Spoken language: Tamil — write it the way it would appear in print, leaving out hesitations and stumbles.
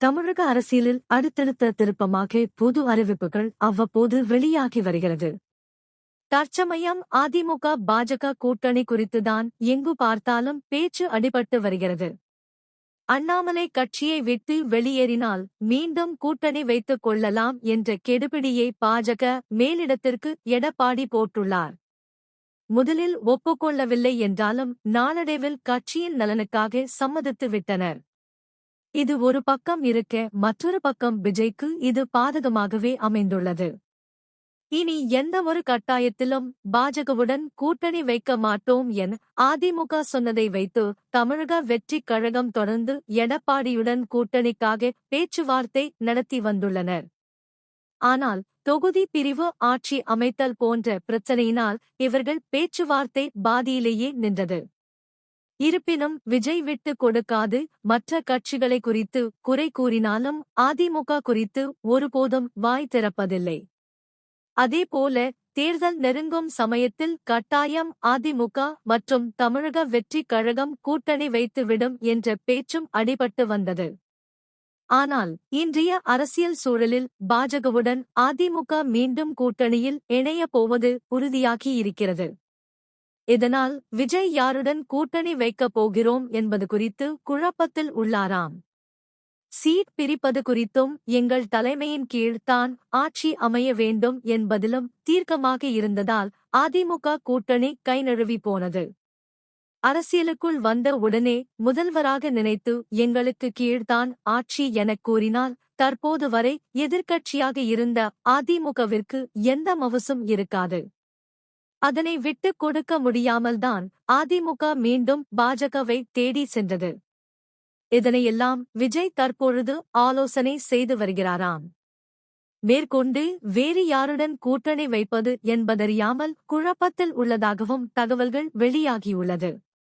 தமிழக அரசியலில் அடுத்தடுத்த திருப்பமாக பொது அறிவிப்புகள் அவ்வப்போது வெளியாகி வருகிறது. தற்சமயம் அதிமுக பாஜக கூட்டணி குறித்துதான் எங்கு பார்த்தாலும் பேச்சு அடிபட்டு வருகிறது. அண்ணாமலை கட்சியை விட்டு வெளியேறினால் மீண்டும் கூட்டணி வைத்துக் கொள்ளலாம் என்ற கெடுபிடியை பாஜக மேலிடத்திற்கு எடப்பாடி போட்டுள்ளார். முதலில் ஒப்புக்கொள்ளவில்லை என்றாலும் நாளடைவில் கட்சியின் நலனுக்காக சம்மதித்து விட்டனர். இது ஒரு பக்கம் இருக்க மற்றொரு பக்கம் விஜய்க்கு இது பாதகமாகவே அமைந்துள்ளது. இனி எந்த ஒரு கட்டாயத்திலும் பாஜகவுடன் கூட்டணி வைக்க மாட்டோம் என அதிமுக சொன்னதை வைத்து தமிழக வெற்றிக் கழகம் தொடர்ந்து எடப்பாடியுடன் கூட்டணிக்காக பேச்சுவார்த்தை நடத்தி வந்துள்ளனர். ஆனால் தொகுதி பிரிவு ஆட்சி அமைத்தல் போன்ற பிரச்சனையினால் இவர்கள் பேச்சுவார்த்தை பாதியிலேயே நின்றது. இருப்பினும் விஜய் விட்டு கொடுக்காது மற்ற கட்சிகளை குறித்து குறை கூறினாலும் அதிமுக குறித்து ஒருபோதும் வாய் திறப்பதில்லை. அதேபோல தேர்தல் நெருங்கும் சமயத்தில் கட்டாயம் அதிமுக மற்றும் தமிழக வெற்றிக் கழகம் கூட்டணி வைத்துவிடும் என்ற பேச்சும் அடிபட்டு வந்தது. ஆனால் இன்றைய அரசியல் சூழலில் பாஜகவுடன் அதிமுக மீண்டும் கூட்டணியில் இணையப் போவது உறுதியாகியிருக்கிறது. இதனால் விஜய் யாருடன் கூட்டணி வைக்கப் போகிறோம் என்பது குறித்து குழப்பத்தில் உள்ளாராம். சீட் பிரிப்பது குறித்தும் எங்கள் தலைமையின் கீழ் தான் ஆட்சி அமைய வேண்டும் என்பதிலும் தீர்க்கமாக இருந்ததால் அதிமுக கூட்டணி கை நழுவி போனது. அரசியலுக்குள் வந்த உடனே முதல்வராக நினைத்து எங்களுக்கு கீழ்தான் ஆட்சி எனக் கூறினால் தற்போது வரை எதிர்க்கட்சியாக இருந்த அதிமுகவிற்கு எந்த மவுசும் இருக்காது. அதனை விட்டுக் கொடுக்க முடியாமல்தான் அதிமுக மீண்டும் பாஜகவை தேடி சென்றது. இதனையெல்லாம் விஜய் தற்பொழுது ஆலோசனை செய்து வருகிறாராம். மேற்கொண்டு வேறு யாருடன் கூட்டணி வைப்பது என்பதறியாமல் குழப்பத்தில் உள்ளதாகவும் தகவல்கள் வெளியாகியுள்ளது.